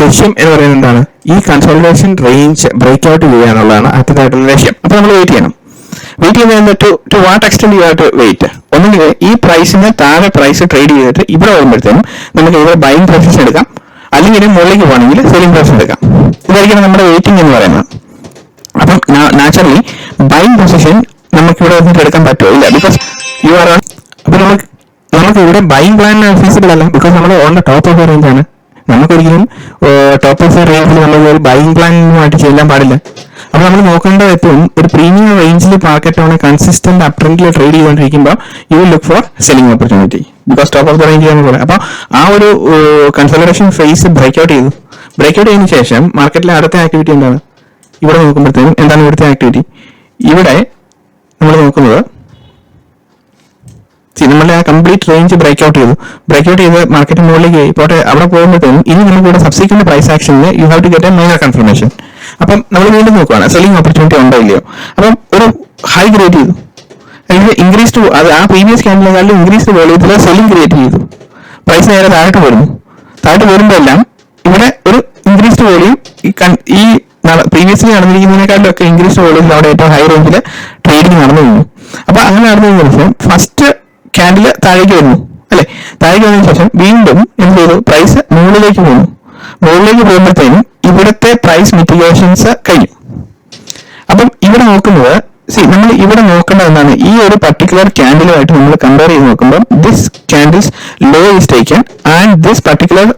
ലക്ഷ്യം എന്ന് പറയുന്നത് എന്താണ്? ഈ കൺസോളിഡേഷൻ റേഞ്ച് ബ്രേക്ക് ഔട്ട് ചെയ്യുക എന്നുള്ളതാണ് ആത്യന്തികമായിട്ടുള്ള ലക്ഷ്യം. അപ്പൊ നമ്മൾ വെയിറ്റ് ചെയ്യണം. വെയിറ്റ് ചെയ്യുന്നത് to what extend you have to wait? ഒന്നുകിൽ ഈ പ്രൈസിന് താഴെ പ്രൈസ് ട്രേഡ് ചെയ്തിട്ട് ഇവിടെ വരുമ്പോഴത്തേനും നമുക്ക് ഇവിടെ ബൈങ് പൊസിഷൻ എടുക്കാം, അല്ലെങ്കിൽ മുകളിലേക്ക് പോകണമെങ്കിൽ സെല്ലിംഗ് പൊസിഷൻ എടുക്കാം. ഇതായിരിക്കും നമ്മുടെ വെയിറ്റിംഗ് എന്ന് പറയുന്നത്. അപ്പം നാച്ചുറലി ബൈങ് പൊസിഷൻ നമുക്ക് ഇവിടെ വന്നിട്ട് എടുക്കാൻ പറ്റുമോ? ഇല്ല, ബിക്കോസ് യു ആർ ഓൺ. അപ്പൊ നമുക്ക് ഇവിടെ ബൈങ് പ്ലാൻ ഫീസിബിൾ അല്ല, ബിക്കോസ് നമ്മൾ on the top of the range ആണ്. നമുക്കൊരിക്കലും ടോപ്പ് ഓഫ് ദ റേഞ്ചിൽ നമ്മൾ ബൈങ് പ്ലാനുമായിട്ട് ചെയ്യാൻ പാടില്ല. അപ്പൊ നമ്മൾ നോക്കേണ്ടത് എപ്പോഴും ഒരു പ്രീമിയം റേഞ്ചിൽ മാർക്കറ്റ് ആണ് കൺസിസ്റ്റന്റ് അപ് ട്രെൻഡിൽ ട്രേഡ് ചെയ്തുകൊണ്ടിരിക്കുമ്പോൾ you will look for selling opportunity, because top of the range എന്ന് പറയാം. അപ്പൊ ആ ഒരു കൺസോളിഡേഷൻ ഫേസ് ബ്രേക്ക് ഔട്ട് ചെയ്തതിനു ശേഷം മാർക്കറ്റിലെ അടുത്ത ആക്ടിവിറ്റി എന്താണ്? ഇവിടെ നോക്കുമ്പോഴത്തേനും എന്താണ് ഇവിടുത്തെ ആക്ടിവിറ്റി? ഇവിടെ നമ്മൾ നോക്കുന്നത് നമ്മളുടെ ആ കംപ്ലീറ്റ് റേഞ്ച് ബ്രേക്ക് ഔട്ട് ചെയ്ത് മാർക്കറ്റ് മുകളിലേക്ക് പോട്ടെ. അവിടെ പോകുമ്പോഴത്തേനും ഇനി നമുക്ക് ഇവിടെ സബ്സിക്വന്റ് പ്രൈസ് ആക്ഷനിൽ you have to get a minor confirmation. അപ്പം നമ്മൾ വീണ്ടും നോക്കുകയാണ് സെല്ലിംഗ് ഓപ്പർച്യൂണിറ്റി ഉണ്ടോ ഇല്ലയോ. അപ്പം ഒരു ഹൈ ക്രിയേറ്റ് ചെയ്തു, അല്ലെങ്കിൽ ഇൻക്രീസ്ഡ് ആ പ്രീവിയസ് ക്യാൻഡിലേക്കാളും ഇൻക്രീസ്ഡ് വോളിയത്തിൽ സെല്ലിംഗ് ക്രിയേറ്റ് ചെയ്തു. പ്രൈസ് നേരെ താഴോട്ട് വരുമ്പോൾ എല്ലാം ഇവിടെ ഒരു ഇൻക്രീസ്ഡ് വോളിയം ഈ പ്രീവിയസ്ലി നടന്നിരിക്കുന്നതിനേക്കാളും ഒക്കെ ഇൻക്രീസ്ഡ് വോളിയത്തിൽ അവിടെ ഏറ്റവും ഹൈ റേഞ്ചിൽ ട്രേഡിംഗ് നടന്നു കഴിഞ്ഞു. അപ്പൊ അങ്ങനെ നടന്നു കഴിഞ്ഞ ശേഷം ഫസ്റ്റ് ക്യാൻഡിൽ താഴേക്ക് വരുന്നു അല്ലെ. താഴേക്ക് വന്നതിന് ശേഷം വീണ്ടും എന്ത് ചെയ്തു, പ്രൈസ് മുകളിലേക്ക് പോകുന്നു. മുകളിലേക്ക് പോകുമ്പോഴത്തേനും ഇവിടുത്തെ പ്രൈസ് മിറ്റിഗേഷൻസ് കഴിഞ്ഞു. അപ്പം ഇവിടെ നോക്കുന്നത് നമ്മൾ ഇവിടെ നോക്കേണ്ടത് എന്താണ്, ഈ ഒരു പർട്ടിക്കുലർ ക്യാൻഡിലുമായിട്ട് നമ്മൾ കമ്പയർ ചെയ്ത് നോക്കുമ്പോൾ this candle's low is taken and this particular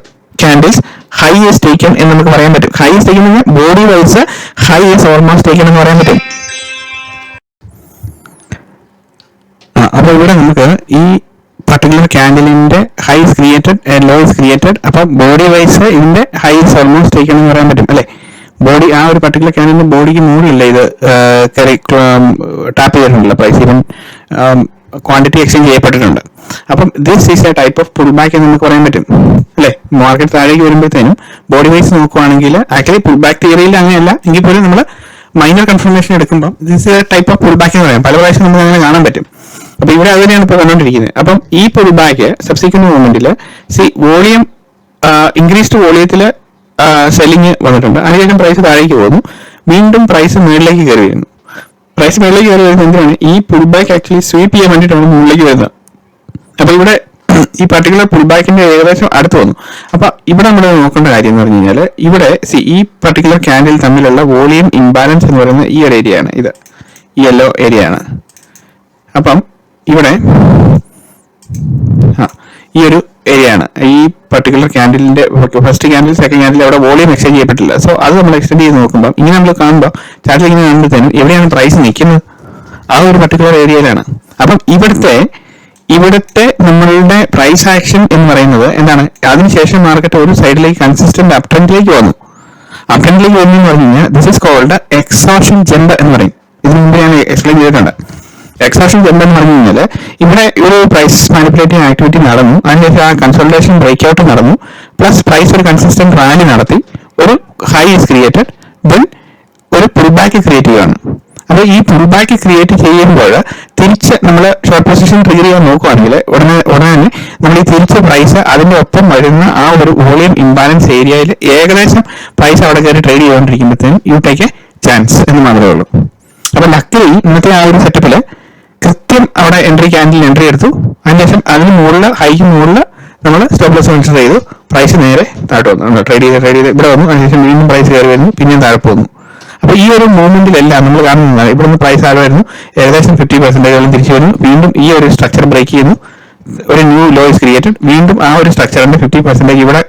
candle's high is taken എന്ന് നമുക്ക് പറയാൻ പറ്റും. ഹൈ ഈസ് ടേക്കൺ എന്ന് body wise high is almost taken എന്ന് പറയാൻ പറ്റും. അപ്പൊ ഇവിടെ നമുക്ക് ഈ പർട്ടിക്കുലർ ക്യാൻഡിലിന്റെ high is created, low is created. അപ്പൊ ബോഡി വൈസ് ഇതിന്റെ ഹൈ ഇസ് ഓൾമോസ്റ്റ് ടേക്കൺ എന്ന് പറയാൻ പറ്റും അല്ലെ. ബോഡി ആ ഒരു പർട്ടിക്കുലർ ക്യാൻഡിലിന്റെ ബോഡിക്ക് മുകളിലില്ല ഇത് ടാപ്പ് ചെയ്തിട്ടുണ്ടല്ലോ, പ്രൈസ് ഈവൻ ക്വാണ്ടിറ്റി എക്സ്ചേഞ്ച് ചെയ്യപ്പെട്ടിട്ടുണ്ട്. അപ്പം this is a type of pull back എന്ന് നമുക്ക് പറയാൻ പറ്റും അല്ലെ. മാർക്കറ്റ് താഴേക്ക് വരുമ്പോഴത്തേനും ബോഡി വൈസ് നോക്കുവാണെങ്കിൽ ആക്ച്വലി പുൾ ബാക്ക് തിയറിയിൽ അങ്ങനെയല്ല എങ്കിൽ പോലും നമ്മൾ മൈനർ കൺഫർമേഷൻ എടുക്കുമ്പോൾ this A type of pull back എന്ന് പറയാം. പല പ്രാവശ്യം നമുക്ക് അങ്ങനെ കാണാൻ പറ്റും. അപ്പൊ ഇവിടെ അത് തന്നെയാണ് ഇപ്പോൾ കണ്ടുകൊണ്ടിരിക്കുന്നത്. അപ്പം ഈ പുൾ ബാക്ക് സബ്സിക്വന്റ് മൂവ്മെന്റിൽ വോളിയം ഇൻക്രീസ്ഡ് വോളിയത്തില് സെല്ലിങ് വന്നിട്ടുണ്ട്. അതിനുശേഷം പ്രൈസ് താഴേക്ക് പോകുന്നു, വീണ്ടും പ്രൈസ് മുകളിലേക്ക് കയറി വരുന്നു. പ്രൈസ് മുകളിലേക്ക് കയറി വരുന്നത് എന്തിനാണ്, ഈ പുൾ ബാക്ക് ആക്ച്വലി സ്വീപ്പ് ചെയ്യാൻ വേണ്ടിയിട്ടാണ് മുകളിലേക്ക് വരുന്നത്. അപ്പൊ ഇവിടെ ഈ പർട്ടിക്കുലർ പുൾ ബാക്കിന്റെ ഏകദേശം അടുത്ത് വന്നു. അപ്പൊ ഇവിടെ നമ്മൾ നോക്കേണ്ട കാര്യം എന്ന് പറഞ്ഞു കഴിഞ്ഞാൽ ഇവിടെ ഈ പർട്ടിക്കുലർ ക്യാൻഡിൽ തമ്മിലുള്ള വോളിയം ഇംബാലൻസ് എന്ന് പറയുന്നത് ഈ ഒരു ഏരിയ ആണ്, ഇത് ഈ യെല്ലോ ഏരിയ ആണ്. അപ്പം ഇവിടെ ഈ ഒരു ഏരിയ ആണ് ഈ പർട്ടിക്കുലർ ക്യാൻഡിലിന്റെ ഫസ്റ്റ് ക്യാൻഡിൽ സെക്കൻഡ് ക്യാൻഡിൽ അവിടെ വോളിയം എക്സ്ചേഞ്ച് ചെയ്യപ്പെട്ടില്ല. സോ അത് നമ്മൾ എക്സ്റ്റെൻഡ് ചെയ്ത് നോക്കുമ്പോൾ ഇങ്ങനെ നമ്മൾ കാണുമ്പോൾ ചാർട്ടിൽ ഇങ്ങനെ കാണുമ്പോഴത്തേനും എവിടെയാണ് പ്രൈസ് നിൽക്കുന്നത്, ആ ഒരു പർട്ടിക്കുലർ ഏരിയയിലാണ്. അപ്പം ഇവിടുത്തെ നമ്മളുടെ പ്രൈസ് ആക്ഷൻ എന്ന് പറയുന്നത് എന്താണ്, അതിനുശേഷം മാർക്കറ്റ് ഒരു സൈഡിലേക്ക് കൺസിസ്റ്റന്റ് അപ് ട്രെൻഡിലേക്ക് വന്നു. അപ് ട്രെൻഡിലേക്ക് വന്നു എന്ന് പറഞ്ഞു കഴിഞ്ഞാൽ this is called exhaustion jump എന്ന് പറയും. ഇതിനു മുമ്പ് ഞാൻ എക്സ്പ്ലെയിൻ ചെയ്തിട്ടുണ്ട്. എക്സോഷൻ ജമ്പ് എന്ന് പറഞ്ഞു കഴിഞ്ഞാൽ ഇവിടെ ഒരു പ്രൈസ് മാനിപ്പുലേറ്റിംഗ് ആക്ടിവിറ്റി നടന്നു, അതിനുശേഷം ആ കൺസോൾട്ടേഷൻ ബ്രേക്ക് ഔട്ട് നടന്നു, പ്ലസ് പ്രൈസ് ഒരു കൺസിസ്റ്റന്റ് റാലി നടത്തി, ഒരു ഹൈ ഇസ് ക്രിയേറ്റഡ്, ദെൻ ഒരു പുൾ ബാക്ക് ക്രിയേറ്റ് ചെയ്യുകയാണ്. അപ്പൊ ഈ പുൾ ബാക്ക് ക്രിയേറ്റ് ചെയ്യുമ്പോൾ തിരിച്ച് നമ്മൾ ഷോർട്ട് പൊസിഷൻ ട്രിഗർ ചെയ്യാൻ നോക്കുകയാണെങ്കിൽ ഉടനെ നമ്മൾ ഈ തിരിച്ച പ്രൈസ് അതിന്റെ ഒപ്പം വരുന്ന ആ ഒരു വോളിയം ഇംബാലൻസ് ഏരിയയിൽ ഏകദേശം പ്രൈസ് അവിടെ കയറി ട്രേഡ് ചെയ്തുകൊണ്ടിരിക്കുമ്പോഴത്തേനും യു ടേക്ക് എ ചാൻസ് എന്ന് മാത്രമേ ഉള്ളൂ. അപ്പൊ ലക്കിലി ഇന്നത്തെ ആ ഒരു സെറ്റപ്പില് കൃത്യം അവിടെ എൻട്രി എടുത്തു, അതിനുശേഷം അതിന് മുകളിൽ ഹൈക്ക് മുകളിൽ നമ്മൾ സ്റ്റോപ്പ് ലോസ് കൺസിഡർ ചെയ്തു, പ്രൈസ് നേരെ താഴോട്ട് വന്നു, ട്രേഡ് ചെയ്ത് ഇവിടെ വന്നു, അതിനുശേഷം വീണ്ടും പ്രൈസ് കയറി വരുന്നു, പിന്നെയും താഴെ പോകുന്നു. അപ്പൊ ഈ ഒരു മൂവ്മെന്റിലെല്ലാം നമ്മൾ കാണുന്നതാണ് ഇവിടെ നിന്ന് പ്രൈസ് താഴെ വരുന്നു, ഏകദേശം 50% തിരിച്ചു വരുന്നു, വീണ്ടും ഈ ഒരു സ്ട്രക്ചർ ബ്രേക്ക് ചെയ്യുന്നു, ഒരു ന്യൂ ലോ ഇസ് ക്രിയേറ്റഡ്, വീണ്ടും ആ ഒരു സ്ട്രക്ചറിന്റെ 50% ഇവിടെ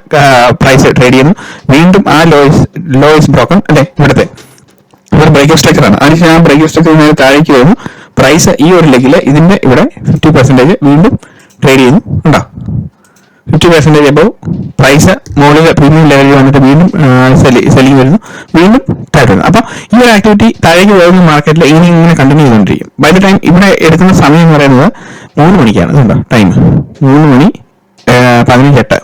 പ്രൈസ് ട്രേഡ് ചെയ്യുന്നു, വീണ്ടും ആ ലോ ഇസ് ബ്രോക്കൺ അല്ലെ. ഇവിടുത്തെ ഒരു ബ്രേക്ക് സ്ട്രക്ചർ ആണ്. അതിനുശേഷം ആ ബ്രേക്ക് സ്ട്രക്ചർ നേരെ താഴേക്ക് വരുന്നു, പ്രൈസ് ഈ ഒരു ലെഗില് ഇതിന്റെ ഇവിടെ 50% വീണ്ടും ട്രേഡ് ചെയ്യുന്നു, ഉണ്ടോ 50% എബവ് പ്രൈസ് മുകളിൽ പ്രീമിയം ലെവലിൽ വന്നിട്ട് വീണ്ടും സെല്ലിങ് വരുന്നു, വീണ്ടും താഴെ വരുന്നു. അപ്പൊ ഈ ഒരു ആക്ടിവിറ്റി താഴേക്ക് പോകുന്ന മാർക്കറ്റിൽ ഇങ്ങനെ കണ്ടിന്യൂ ചെയ്തുകൊണ്ടിരിക്കും. ബൈ ദ ടൈം ഇവിടെ എടുക്കുന്ന സമയം എന്ന് പറയുന്നത് 3 മണിക്കാണ്. ഇതുണ്ടോ ടൈം 3 മണി 15:08,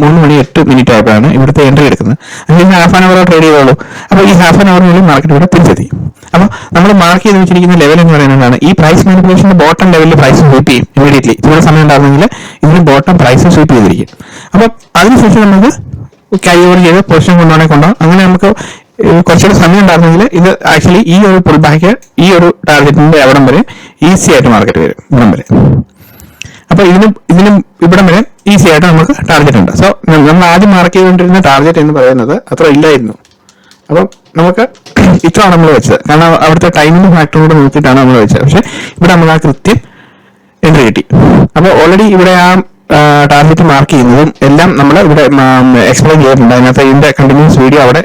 3 മണി 8 മിനിറ്റ് ആയപ്പോഴാണ് ഇവിടുത്തെ എൻട്രി എടുക്കുന്നത്. അതിന് ഹാഫ് ആൻ അവർ ട്രേഡ് ചെയ്തോളൂ. അപ്പോൾ ഈ ഹാഫ് ആൻ അവറിനുള്ളിൽ മാർക്കറ്റ് ഇവിടെ തിരിച്ചെത്തി. അപ്പോൾ നമ്മൾ മാർക്ക് ചെയ്ത് വെച്ചിരിക്കുന്ന ലെവൽ എന്ന് പറയുന്നതാണ് ഈ പ്രൈസ് മാനിപ്പുലേഷന്റെ ബോട്ടം ലെവലിൽ പ്രൈസ് സ്വീപ്പ് ചെയ്യും ഇമീഡിയറ്റ്ലി. ഇവിടെ സമയം ഉണ്ടാകുന്നെങ്കിൽ ഇതിന് ബോട്ടം പ്രൈസ് സ്വീപ്പ് ചെയ്തിരിക്കും. അപ്പം അതിനുശേഷം നമുക്ക് ക്യാരി ഓവർ ചെയ്ത് പൊസിഷൻ കൊണ്ടുപോകാം. അങ്ങനെ നമുക്ക് കുറച്ചുകൂടി സമയം ഉണ്ടായിരുന്നെങ്കിൽ ഇത് ആക്ച്വലി ഈ ഒരു പുൾ ബാക്ക് ഈ ഒരു ടാർഗറ്റിന്റെ അവിടം വരെ ഈസി ആയിട്ട് മാർക്കറ്റ് വരും, ഇവിടം വരെ. അപ്പൊ ഇതിനും ഇവിടം വരെ ഈസി ആയിട്ട് നമുക്ക് ടാർഗറ്റ് ഉണ്ട്. സോ നമ്മൾ ആദ്യം മാർക്ക് ചെയ്തുകൊണ്ടിരുന്ന ടാർഗറ്റ് എന്ന് പറയുന്നത് അത്ര ഇല്ലായിരുന്നു. അപ്പം നമുക്ക് ഇത്രയാണ് നമ്മൾ വെച്ചത്, കാരണം അവിടുത്തെ ടൈമിന്റെ ഫാക്ടറോട് നോക്കിയിട്ടാണ് നമ്മൾ വെച്ചത്. പക്ഷെ ഇവിടെ നമ്മൾ ആ കൃത്യം എൻട്രി കിട്ടി. അപ്പോൾ ഓൾറെഡി ഇവിടെ ആ ടാർഗറ്റ് മാർക്ക് ചെയ്യുന്നതും എല്ലാം നമ്മൾ ഇവിടെ എക്സ്പ്ലെയിൻ ചെയ്തിട്ടുണ്ട്. അതിനകത്ത് ഇതിന്റെ കണ്ടിന്യൂസ് വീഡിയോ അവിടെ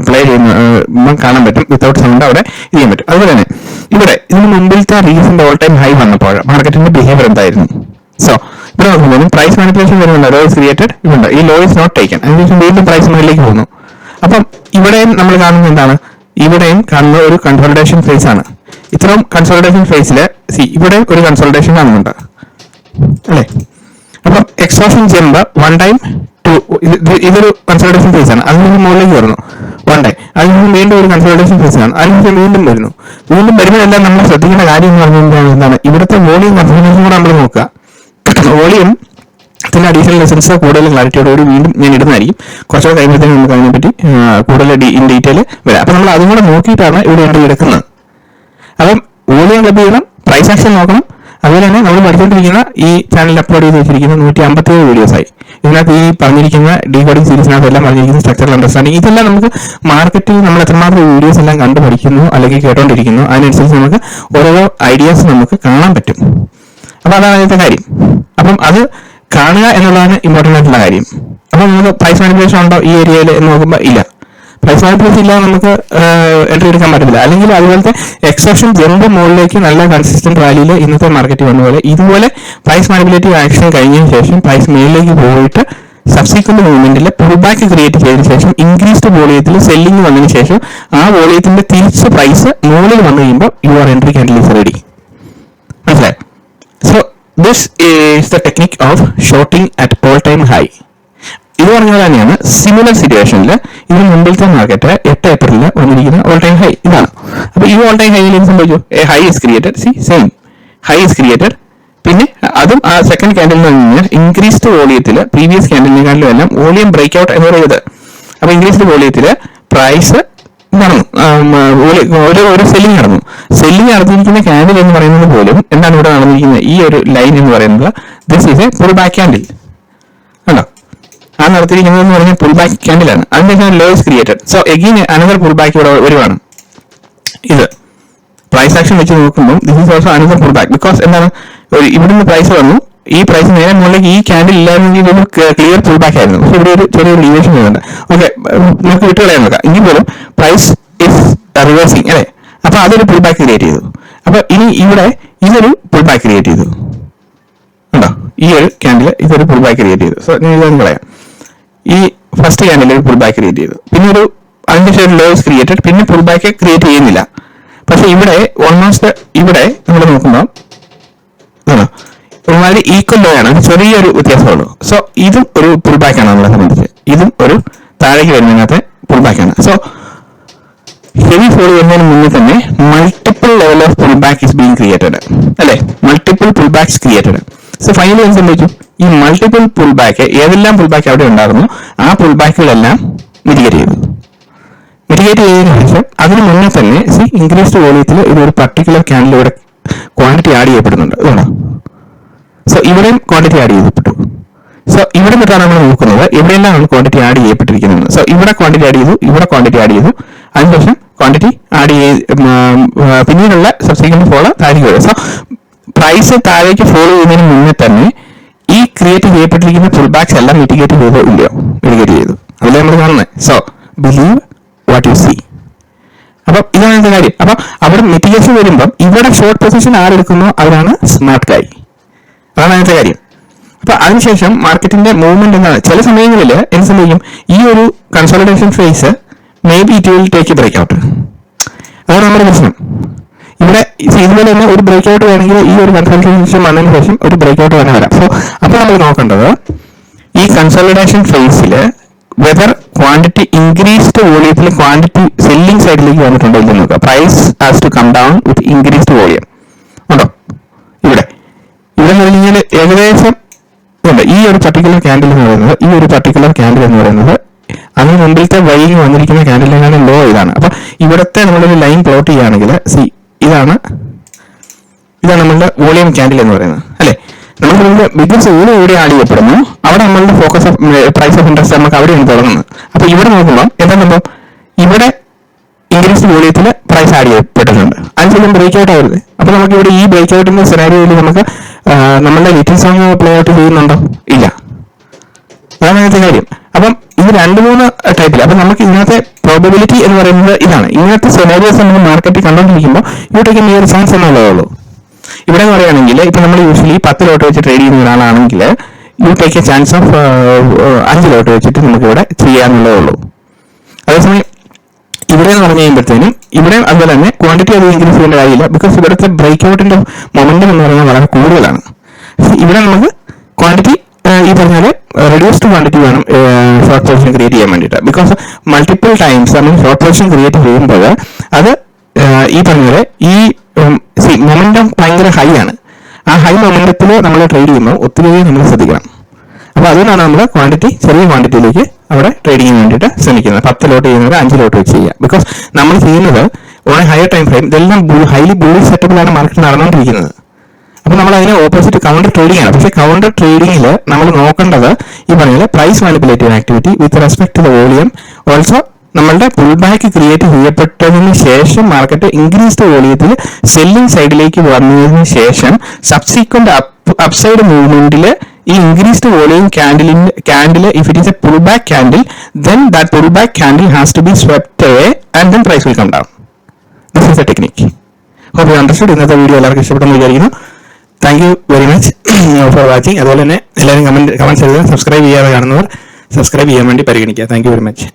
പ്ലേ ചെയ്യുന്ന കാണാൻ പറ്റും, വിത്തൗട്ട് സൗണ്ട് അവിടെ ചെയ്യാൻ പറ്റും. അതുപോലെ തന്നെ ഇവിടെ ഇതിന് മുമ്പിലത്തെ റീസെന്റ് ഓൾ ടൈം ഹൈ വന്നപ്പോൾ മാർക്കറ്റിന്റെ ബിഹേവിയർ എന്തായിരുന്നു? സോ ഇവിടെ നോക്കുമ്പോൾ പ്രൈസ് മാനിപ്പുലേഷൻ വരുന്നുണ്ട്, ലോ ഇസ് ക്രിയേറ്റഡ്, ഇതുണ്ട് ഈ ലോ ഇസ് നോട്ട് ടേക്കൺ, അതിനുശേഷം വീണ്ടും പ്രൈസ് മുകളിലേക്ക് പോകുന്നു. അപ്പം ഇവിടെയും നമ്മൾ കാണുന്നത് എന്താണ്? ഇവിടെയും കാണുന്നത് ഒരു കൺസോളിഡേഷൻ ഫേസ് ആണ്. ഇത്രയും കൺസോളിഡേഷൻ ഫേസില് ഇവിടെ ഒരു കൺസോളിഡേഷൻ കാണുന്നുണ്ട് അല്ലെ. അപ്പം എക്സോഷൻ ജമ്പ് 1 ടൈം 2 ഇതൊരു കൺസോളിഡേഷൻ ഫേസ് ആണ്, അതിൽ നിന്ന് മുകളിലേക്ക് വരുന്നു 1 ടൈം, അതിൽ നിന്ന് വീണ്ടും ഒരു കൺസോളിഡേഷൻ ഫേസ് ആണ്, അതിൽ നിന്ന് വീണ്ടും വരുമ്പോഴെല്ലാം നമ്മൾ ശ്രദ്ധിക്കേണ്ട കാര്യം എന്ന് പറഞ്ഞാൽ എന്താണ്? ഇവിടുത്തെ വോളിയം കൺസോളിഡേഷൻ കൂടെ നമ്മൾ നോക്കുക. വോളിയം അതിന്റെ അഡീഷണൽ ലെസൺസ് കൂടുതൽ ക്ലാരിറ്റിയോടുകൂടി വീണ്ടും ഞാൻ ഇടുന്നതായിരിക്കും. കുറച്ചുകൂടെ കഴിയുമ്പോഴത്തേക്കും നമുക്ക് അതിനെപ്പറ്റി കൂടുതൽ ഇൻ ഡീറ്റെയിൽ വരാം. അപ്പം നമ്മൾ അതും കൂടെ നോക്കിയിട്ടാണ് ഇവിടെ എൻട്രി എടുക്കുന്നത്. അപ്പം വോളിയം ക്ലബ് ചെയ്യണം, പ്രൈസ് ആക്ഷൻ നോക്കണം, അതുപോലെ തന്നെ നമ്മൾ പഠിച്ചുകൊണ്ടിരിക്കുന്ന ഈ ചാനലിൽ അപ്ലോഡ് ചെയ്ത് വെച്ചിരിക്കുന്ന 157 വീഡിയോസായി. ഇതിനകത്ത് ഈ പറഞ്ഞിരിക്കുന്ന ഡീകോഡിംഗ് സീരീസിനകത്ത് എല്ലാം പറഞ്ഞിരിക്കുന്ന സ്ട്രക്ചറൽ അണ്ടർസ്റ്റാൻഡിംഗ്, ഇതെല്ലാം നമുക്ക് മാർക്കറ്റിൽ നമ്മൾ എത്രമാത്രം വീഡിയോസ് എല്ലാം കണ്ടു പഠിക്കുന്നു അല്ലെങ്കിൽ കേട്ടോണ്ടിരിക്കുന്നു, അതിനനുസരിച്ച് നമുക്ക് ഓരോ ഐഡിയാസ് നമുക്ക് കാണാൻ പറ്റും. അപ്പൊ അതാണ് അതിന്റെ കാര്യം. അപ്പം അത് കാണുക എന്നുള്ളതാണ് ഇമ്പോർട്ടൻ്റ് ആയിട്ടുള്ള കാര്യം. അപ്പം നമുക്ക് പ്രൈസ് മാനിപ്പുലേഷൻ ഉണ്ടോ ഈ ഏരിയയിൽ എന്ന് നോക്കുമ്പോൾ ഇല്ല. പ്രൈസ് മാനിപ്പുലേഷൻ ഇല്ലാതെ നമുക്ക് എൻട്രി എടുക്കാൻ പറ്റില്ല. അല്ലെങ്കിൽ അതുപോലത്തെ എക്സെപ്ഷൻ ജമ്പ് മുകളിലേക്ക് നല്ല കൺസിസ്റ്റന്റ് വാല്യൂയിൽ ഇന്നത്തെ മാർക്കറ്റ് വന്ന പോലെ ഇതുപോലെ പ്രൈസ് മാനിപ്പുലേറ്റീവ് ആക്ഷൻ കഴിഞ്ഞതിന് ശേഷം പ്രൈസ് മേളിലേക്ക് പോയിട്ട് സബ്സിക്വന്റ് മൂവ്മെന്റിൽ പുൾ ബാക്ക് ക്രിയേറ്റ് ചെയ്തതിനു ശേഷം ഇൻക്രീസ്ഡ് വോളിയത്തിൽ സെല്ലിംഗ് വന്നതിന് ശേഷം ആ വോളിയത്തിന്റെ തിരിച്ച് പ്രൈസ് മുകളിൽ വന്നു കഴിയുമ്പോൾ your entry candle is ready. മനസ്സിലായോ? So this is the technique of shorting at all time high. ഇത് പറഞ്ഞ തന്നെയാണ് സിമിലർ സിറ്റുവേഷനിൽ ഇതിന് മുമ്പിലത്തെ മാർക്കറ്റ് 8 ഏപ്രിലിൽ വന്നിരിക്കുന്ന ഓൾ ടൈം ഹൈ ഇതാണ്. അപ്പൊ ഈ ഓൾ ടൈം ഹൈയിൽ എന്ത് സംഭവിച്ചു? A high is created, same high is created. പിന്നെ അതും ആ സെക്കൻഡ് ക്യാൻഡിലിൽ നിന്ന് ഇൻക്രീസ്ഡ് വോളിയത്തിൽ പ്രീവിയസ് ക്യാൻഡിലിനെക്കാളും എല്ലാം വോളിയം ബ്രേക്ക് ഔട്ട് എന്ന് പറയുന്നത്. അപ്പൊ ഇൻക്രീസ്ഡ് വോളിയത്തിൽ പ്രൈസ് നടന്നു, ഒരു സെല്ലിംഗ് നടന്നു. സെല്ലിംഗ് നടത്തിയിരിക്കുന്ന ക്യാൻഡിൽ എന്ന് പറയുന്നത് പോലും എന്താണ് ഇവിടെ നടന്നിരിക്കുന്നത്? ഈ ഒരു ലൈൻ എന്ന് പറയുന്നത് this is a pull back candle ആണോ? ആ നടത്തിയിരിക്കുന്നത് എന്ന് പറഞ്ഞാൽ പുൾ ബാക്ക് ക്യാൻഡിലാണ്. അതിന്റെ low is created. So again another pull back ഇവിടെ വരുവാണ്. ഇത് പ്രൈസ് ആക്ഷൻ വെച്ച് നോക്കുമ്പോൾ this is also another pull back. Because എന്താണ്, ഇവിടുന്ന് പ്രൈസ് വന്നു, ഈ പ്രൈസ് നേരെ മുകളിലേക്ക് ഈ ക്യാൻഡിൽ ഇല്ലായിരുന്നെങ്കിൽ ഒരു ക്ലിയർ പുൾ ബാക്ക് ആയിരുന്നു. പക്ഷെ ഇവിടെ ഒരു ചെറിയൊരു ഡീവിയേഷൻ വരുന്നുണ്ട്. ഓക്കെ, നമുക്ക് വിട്ടുകളയാൻ നോക്കാം. ഇനി പോലും പ്രൈസ് ഇസ് റിവേഴ്സിങ് അല്ലേ? അപ്പൊ അതൊരു പുൾ ബാക്ക് ക്രിയേറ്റ് ചെയ്തു. അപ്പൊ ഇനി ഇവിടെ ഇതൊരു പുൾ ബാക്ക് ക്രിയേറ്റ് ചെയ്തു. ഉണ്ടോ? ഈ ഒരു ക്യാൻഡിൽ ഇതൊരു പുൾ ബാക്ക് ക്രിയേറ്റ് ചെയ്തു. സോ ഞാൻ ഇതൊന്നും കളയാം. ഈ ഫസ്റ്റ് ക്യാൻഡിൽ ഒരു പുൾ ബാക്ക് ക്രിയേറ്റ് ചെയ്തു. പിന്നെ ഒരു അതിന്റെ ശേഷം ലോസ് ക്രിയേറ്റഡ്, പിന്നെ പുൾ ബാക്ക് ക്രിയേറ്റ് ചെയ്യുന്നില്ല. പക്ഷെ ഇവിടെ ഓൾമോസ്റ്റ് ഇവിടെ നമ്മൾ നോക്കുമ്പോൾ ഒരുമാതിരി ഈക്വൽ ലോ ആണ്, ചെറിയൊരു വ്യത്യാസമുള്ളൂ. സോ ഇതും ഒരു പുൾ ബാക്ക് ആണ് നമ്മളെ സംബന്ധിച്ച്. ഇതും ഒരു താഴേക്ക് വരുന്നതിനകത്ത് പുൾ ബാക്ക് ആണ്. സോ ഹെവി ഫോൾ വരുന്നതിന് മുന്നേ തന്നെ multiple level of pull back is being created അല്ലെ? Multiple pull backs created. So finally എന്ത് സംഭവിച്ചു? ഈ മൾട്ടിപ്പിൾ പുൾ ബാക്ക്, ഏതെല്ലാം പുൾ ബാക്ക് അവിടെ ഉണ്ടായിരുന്നു ആ പുൾ ബാക്കുകളെല്ലാം മിറ്റിഗേറ്റ് ചെയ്തു. മിറ്റിഗേറ്റ് ചെയ്തതിനു ശേഷം അതിന് മുന്നേ തന്നെ ഇൻക്രീസ്ഡ് വോളിയത്തിൽ ഇതൊരു പർട്ടിക്കുലർ ക്യാൻഡിൽ ഇവിടെ ക്വാണ്ടിറ്റി ആഡ് ചെയ്യപ്പെടുന്നുണ്ട്. അതുകൊണ്ടോ? സോ ഇവിടെയും ക്വാണ്ടിറ്റി ആഡ് ചെയ്യപ്പെട്ടു. സോ ഇവിടെ തൊട്ടാണ് നമ്മൾ നോക്കുന്നത് എവിടെയെല്ലാം നമ്മൾ ക്വാണ്ടിറ്റി ആഡ് ചെയ്യപ്പെട്ടിരിക്കുന്നത്. സോ ഇവിടെ ക്വാണ്ടിറ്റി ആഡ് ചെയ്തു, ഇവിടെ ക്വാണ്ടിറ്റി ആഡ് ചെയ്തു, അതിനുശേഷം ക്വാണ്ടിറ്റി ആഡ് പിന്നീടുള്ള സബ്സിക്വന്റ് ഫോളോ താഴേക്ക് വരും. സോ പ്രൈസ് താഴേക്ക് ഫോളോ ചെയ്യുന്നതിന് മുന്നേ തന്നെ ഈ ക്രിയേറ്റ് ചെയ്യപ്പെട്ടിരിക്കുന്ന പുൾ ബാക്സ് എല്ലാം മിറ്റിഗേറ്റ് ചെയ്തോ ഇല്ലയോ? മിറ്റിഗേറ്റ് ചെയ്തു. അതിൽ നമ്മൾ കാണുന്നത്. So believe what you see. അപ്പം ഇതാണ് എന്റെ കാര്യം. അപ്പൊ അവിടെ മിറ്റിഗേഷൻ വരുമ്പം ഇവിടെ ഷോർട്ട് പൊസിഷൻ ആരെടുക്കുന്നോ അവരാണ് സ്മാർട്ട് ഗായ്. അതാണ് അതിന്റെ കാര്യം. അപ്പൊ അതിനുശേഷം മാർക്കറ്റിന്റെ മൂവ്മെന്റ് എന്താണ്? ചില സമയങ്ങളിൽ എന്ത് സംഭവിക്കും? ഈ ഒരു consolidation phase may be it will take a break out. അതാണ് നമ്മുടെ പ്രശ്നം. ഇവിടെ ഇതുപോലെ തന്നെ ഒരു ബ്രേക്ക് ഔട്ട് വേണമെങ്കിൽ ഈ ഒരു കൺസോളിഡേഷൻ വന്നതിന് ശേഷം ഒരു ബ്രേക്ക് ഔട്ട് തന്നെ വരാം. സോ അപ്പൊ നമ്മൾ നോക്കേണ്ടത് ഈ കൺസോളിഡേഷൻ ഫേസിൽ വെദർ ക്വാണ്ടിറ്റി ഇൻക്രീസ്ഡ് വോളിയത്തിൽ ക്വാണ്ടിറ്റി സെല്ലിംഗ് സൈഡിലേക്ക് വന്നിട്ടുണ്ടോ ഇല്ലെന്ന് നോക്കുക. Price has to come down with increased volume ഉണ്ടോ? ഇവിടെ എന്ന് പറഞ്ഞാൽ ഏകദേശം ഈ ഒരു പർട്ടിക്കുലർ ക്യാൻഡിൽ എന്ന് പറയുന്നത് അതിന് മുമ്പിലത്തെ വഴിയിൽ വന്നിരിക്കുന്ന ക്യാൻഡിലിനാണ് ലോ ഇതാണ്. അപ്പൊ ഇവിടത്തെ നമ്മളൊരു ലൈൻ പ്ലോട്ട് ചെയ്യുകയാണെങ്കിൽ ഇതാണ് നമ്മളുടെ വോളിയം ക്യാൻഡിൽ എന്ന് പറയുന്നത് അല്ലെ? നമ്മുടെ ബിസിനസ് എവിടെ ആഡ് ചെയ്യപ്പെടുന്നു അവിടെ നമ്മളുടെ focus of price of interest നമുക്ക് അവിടെയാണ് തുടങ്ങുന്നത്. അപ്പൊ ഇവിടെ നോക്കുമ്പോൾ എന്താ സംഭവം? ഇവിടെ ഇൻക്രീസ്ഡ് വോളിയത്തിൽ പ്രൈസ് ആഡ് ചെയ്യപ്പെട്ടിട്ടുണ്ട്. അതിനുശേഷം ബ്രേക്ക് ഔട്ട് ആവരുത്. അപ്പൊ നമുക്ക് ഇവിടെ ഈ ബ്രേക്ക് ഔട്ടിന്റെ സെനാരിയോയിൽ നമുക്ക് നമ്മളുടെ ലിറ്റിൽ സോങ് പ്ലേ ഔട്ട് ചെയ്യുന്നുണ്ടോ? ഇല്ല. അതാണ് അതിനകത്തെ കാര്യം. അപ്പം ഇത് 2-3 ടൈപ്പിൽ. അപ്പൊ നമുക്ക് ഇതിനകത്തെ പ്രോബബിലിറ്റി എന്ന് പറയുന്നത് ഇതാണ്. ഇങ്ങനത്തെ സെനാരിയോസ് നമ്മൾ മാർക്കറ്റിൽ കണ്ടുകൊണ്ടിരിക്കുമ്പോൾ ഇവിടേക്ക് ഈ ഒരു ചാൻസ് എന്നുള്ളതേ ഉള്ളൂ. ഇവിടെ എന്ന് പറയുകയാണെങ്കിൽ ഇപ്പൊ നമ്മൾ യൂഷ്വലി 10 ലോട്ട് വെച്ച് ട്രേഡ് ചെയ്യുന്ന ഒരാളാണെങ്കിൽ U take a chance of 5 ലോട്ട് വെച്ചിട്ട് നമുക്ക് ഇവിടെ ചെയ്യാന്നുള്ളതേ ഉള്ളൂ. അതേസമയം ഇവിടെ എന്ന് പറഞ്ഞു കഴിയുമ്പോഴത്തേനും ഇവിടെ അതുപോലെ തന്നെ ക്വാണ്ടിറ്റി അത് ഇൻക്രീസ് ചെയ്യേണ്ട കാര്യമില്ല. ബിക്കോസ് ഇവിടുത്തെ ബ്രേക്ക് ഔട്ടിന്റെ മൊമെന്റം എന്ന് പറയുന്നത് വളരെ കൂടുതലാണ്. ഇവിടെ നമുക്ക് ക്വാണ്ടിറ്റി ഈ പറഞ്ഞാൽ റെഡ്യൂസ്ഡ് ക്വാണ്ടിറ്റി വേണം ഷോർട്ട് പൊസിഷൻ ക്രിയേറ്റ് ചെയ്യാൻ വേണ്ടിയിട്ട്. ബിക്കോസ് മൾട്ടിപ്പിൾ ടൈംസ് നമ്മൾ ഷോർട്ട് പൊസിഷൻ ക്രിയേറ്റ് ചെയ്യുമ്പോൾ അത് ഈ പറഞ്ഞത് ഈ മൊമെന്റം ഭയങ്കര ഹൈ ആണ്. ആ ഹൈ മൊമെന്റത്തിൽ നമ്മൾ ട്രേഡ് ചെയ്യുമ്പോൾ ഒത്തിരി നമ്മൾ ശ്രദ്ധിക്കണം. അപ്പൊ അതുകൊണ്ടാണ് നമ്മൾ ചെറിയ ക്വാണ്ടിറ്റിയിലേക്ക് അവിടെ ട്രേഡിങ്ങിന് വേണ്ടിയിട്ട് ശ്രമിക്കുന്നത്. 10 ലോട്ട് ചെയ്യുന്നത് 5 ലോട്ട് വെച്ച് ചെയ്യുക. ബിക്കോസ് നമ്മൾ ചെയ്യുന്നത് ഓൺ ഹയർ ടൈം ഫ്രെയിം ഇതെല്ലാം ഹൈലി ബുള്ളിഷ് സെറ്റപ്പിലാണ് മാർക്കറ്റ് നടന്നുകൊണ്ടിരിക്കുന്നത്. അപ്പോൾ നമ്മൾ അതിനെ ഓപ്പോസിറ്റ് കൗണ്ടർ ട്രേഡിംഗ് ആണ്. പക്ഷേ കൗണ്ടർ ട്രേഡിംഗിൽ നമ്മൾ നോക്കേണ്ടത് ഈ പറഞ്ഞ price manipulative activity with respect to the volume. Also നമ്മളുടെ പുൾ ബാക്ക് ക്രിയേറ്റ് ചെയ്യപ്പെട്ടതിന് ശേഷം മാർക്കറ്റ് ഇൻക്രീസ്ഡ് വോളിയത്തിൽ സെല്ലിംഗ് സൈഡിലേക്ക് വന്നതിന് ശേഷം സബ്സീക്വന്റ് അപ്സൈഡ് മൂവ്മെന്റിൽ ഈ increased volume candle if it is a pullback candle, then that pullback candle has to be swept away and then price will come down. This is the technique. Hope you understood. ഇന്നത്തെ video എല്ലാവർക്കും ഇഷ്ടപ്പെട്ടെന്ന് വിചാരിക്കുന്നു. Thank you very much for watching. അതുപോലെ തന്നെ എല്ലാവരും comments എഴുതുക. Subscribe ചെയ്യാതെ കാണുന്നവർ സബ്സ്ക്രൈബ് ചെയ്യാൻ വേണ്ടി പരിഗണിക്കുക. Thank you very much.